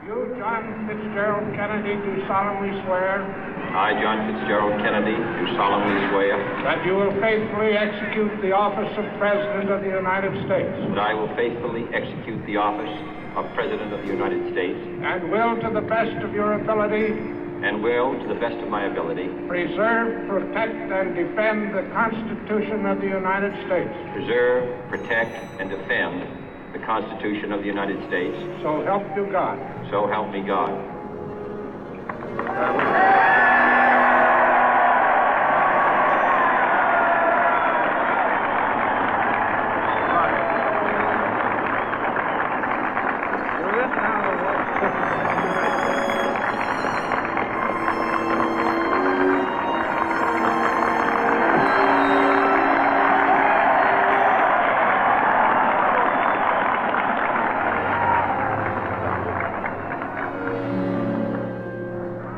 You, John Fitzgerald Kennedy, do solemnly swear I, John Fitzgerald Kennedy, do solemnly swear that you will faithfully execute the office of President of the United States that I will faithfully execute the office of President of the United States and will, to the best of your ability, and will, to the best of my ability, preserve, protect, and defend the Constitution of the United States. preserve, protect, and defend the Constitution of the United States. So help you God. So help me God.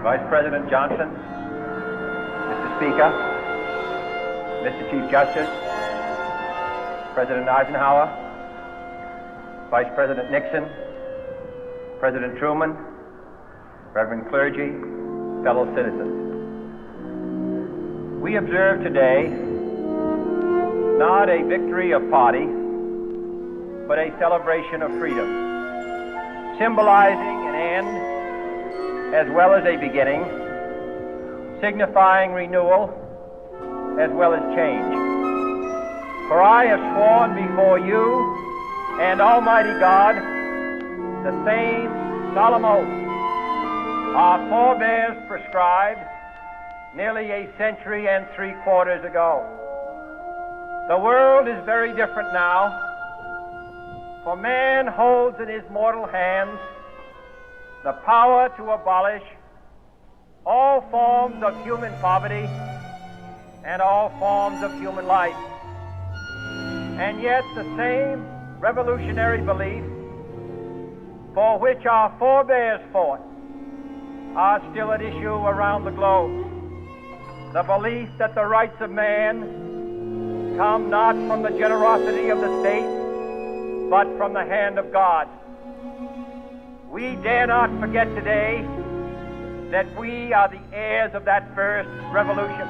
Vice President Johnson, Mr. Speaker, Mr. Chief Justice, President Eisenhower, Vice President Nixon, President Truman, Reverend clergy, fellow citizens. We observe today not a victory of party, but a celebration of freedom, symbolizing an end as well as a beginning, signifying renewal as well as change. For I have sworn before you and Almighty God the same solemn oath our forebears prescribed nearly a century and 3/4 ago. The world is very different now, for man holds in his mortal hands the power to abolish all forms of human poverty and all forms of human life. And yet the same revolutionary belief for which our forebears fought are still at issue around the globe. The belief that the rights of man come not from the generosity of the state, but from the hand of God. We dare not forget today that we are the heirs of that first revolution.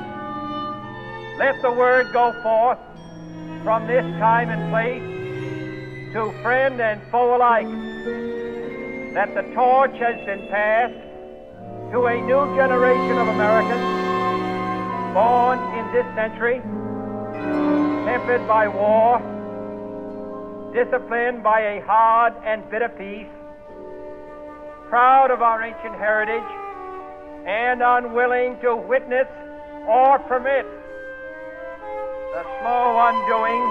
Let the word go forth from this time and place to friend and foe alike that the torch has been passed to a new generation of Americans born in this century, tempered by war, disciplined by a hard and bitter peace, proud of our ancient heritage, and unwilling to witness or permit the slow undoing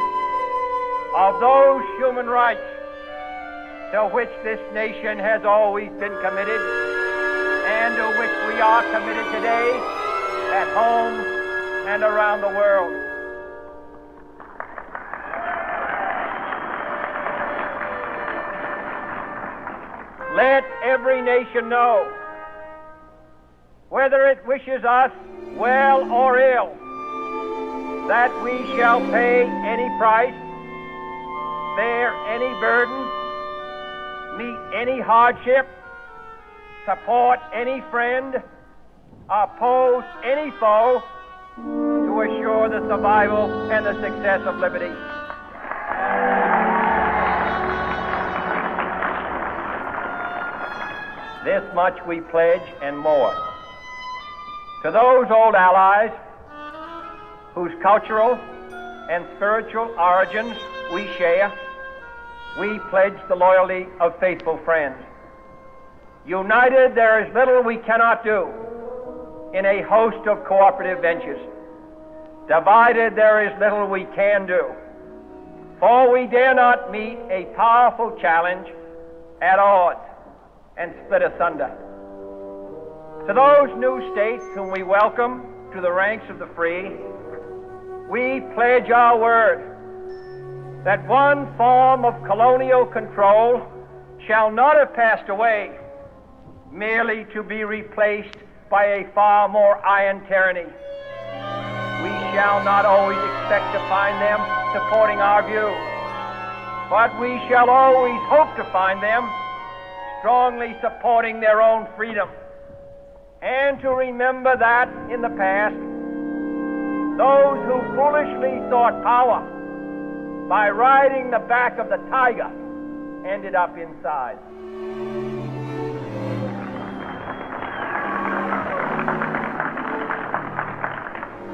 of those human rights to which this nation has always been committed and to which we are committed today at home and around the world. Let every nation know, whether it wishes us well or ill, that we shall pay any price, bear any burden, meet any hardship, support any friend, oppose any foe to assure the survival and the success of liberty. This much we pledge and more. To those old allies whose cultural and spiritual origins we share, we pledge the loyalty of faithful friends. United, there is little we cannot do in a host of cooperative ventures. Divided, there is little we can do, for we dare not meet a powerful challenge at odds and split asunder. To those new states whom we welcome to the ranks of the free, we pledge our word that one form of colonial control shall not have passed away, merely to be replaced by a far more iron tyranny. We shall not always expect to find them supporting our view, but we shall always hope to find them strongly supporting their own freedom, and to remember that in the past, those who foolishly sought power by riding the back of the tiger ended up inside.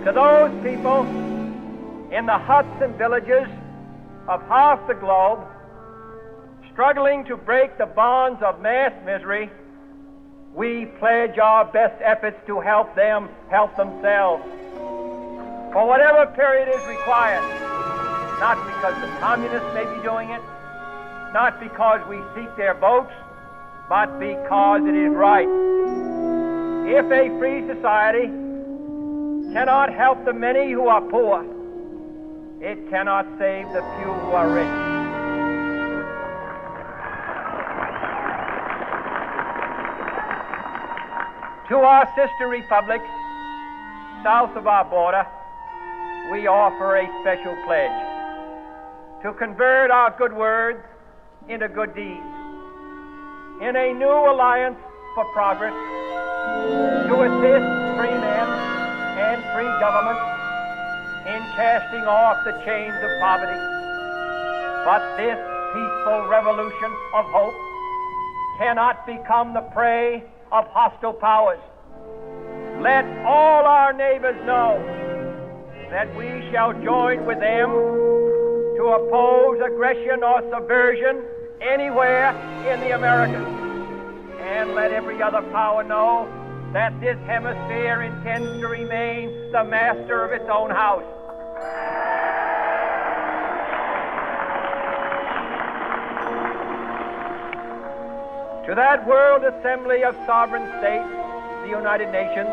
To those people in the huts and villages of half the globe, struggling to break the bonds of mass misery, we pledge our best efforts to help them help themselves for whatever period is required, not because the communists may be doing it, not because we seek their votes, but because it is right. If a free society cannot help the many who are poor, it cannot save the few who are rich. To our sister republics south of our border, we offer a special pledge to convert our good words into good deeds, in a new alliance for progress, to assist free men and free governments in casting off the chains of poverty. But this peaceful revolution of hope cannot become the prey of hostile powers. Let all our neighbors know that we shall join with them to oppose aggression or subversion anywhere in the Americas. And let every other power know that this hemisphere intends to remain the master of its own house. To that World Assembly of Sovereign States, the United Nations,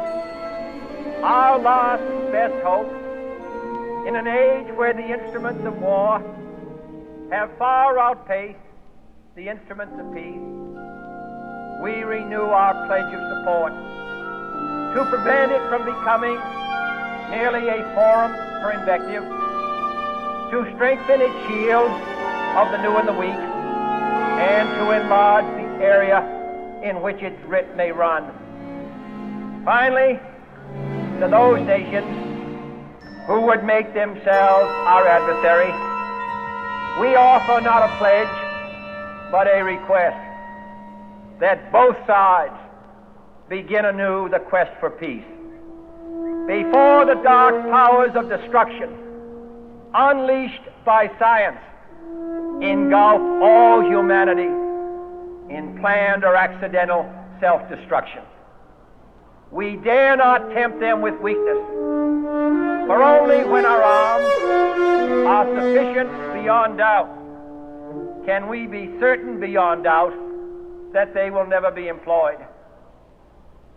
our last best hope, in an age where the instruments of war have far outpaced the instruments of peace, we renew our pledge of support to prevent it from becoming merely a forum for invective, to strengthen its shield of the new and the weak, and to enlarge the area in which its writ may run. Finally, to those nations who would make themselves our adversary, we offer not a pledge, but a request that both sides begin anew the quest for peace. Before the dark powers of destruction, unleashed by science, engulf all humanity in planned or accidental self-destruction, we dare not tempt them with weakness, for only when our arms are sufficient beyond doubt can we be certain beyond doubt that they will never be employed.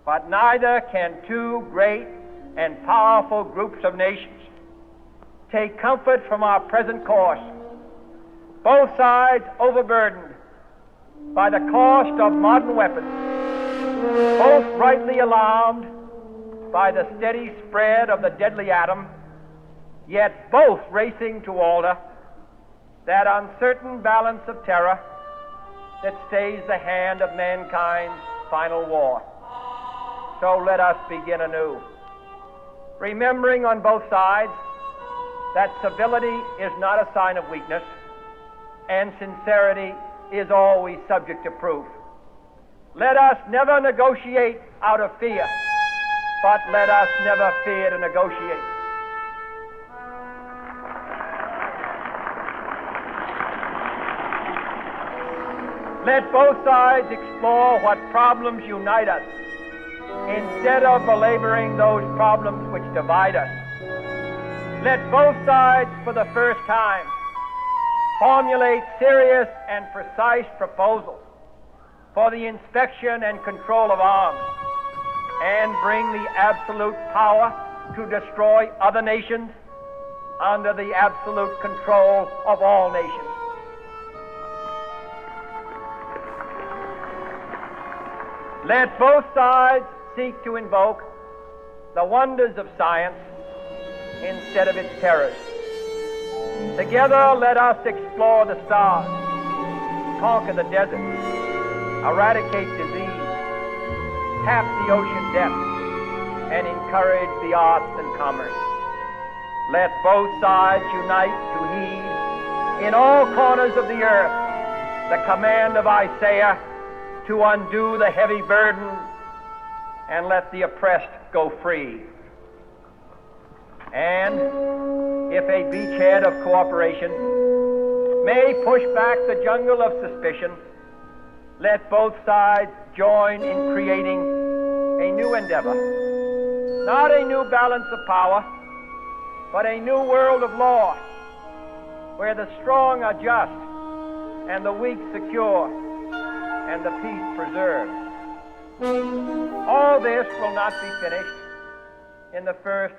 But neither can two great and powerful groups of nations take comfort from our present course, both sides overburdened by the cost of modern weapons, both rightly alarmed by the steady spread of the deadly atom, yet both racing to alter that uncertain balance of terror that stays the hand of mankind's final war. So let us begin anew, remembering on both sides that civility is not a sign of weakness, and sincerity is always subject to proof. Let us never negotiate out of fear, but let us never fear to negotiate. Let both sides explore what problems unite us, instead of belaboring those problems which divide us. Let both sides, for the first time, formulate serious and precise proposals for the inspection and control of arms, and bring the absolute power to destroy other nations under the absolute control of all nations. Let both sides seek to invoke the wonders of science instead of its terrors. Together, let us explore the stars, conquer the deserts, eradicate disease, tap the ocean depths, and encourage the arts and commerce. Let both sides unite to heed in all corners of the earth the command of Isaiah to undo the heavy burden and let the oppressed go free. And if a beachhead of cooperation may push back the jungle of suspicion, let both sides join in creating a new endeavor, not a new balance of power, but a new world of law, where the strong are just and the weak secure and the peace preserved. All this will not be finished in the first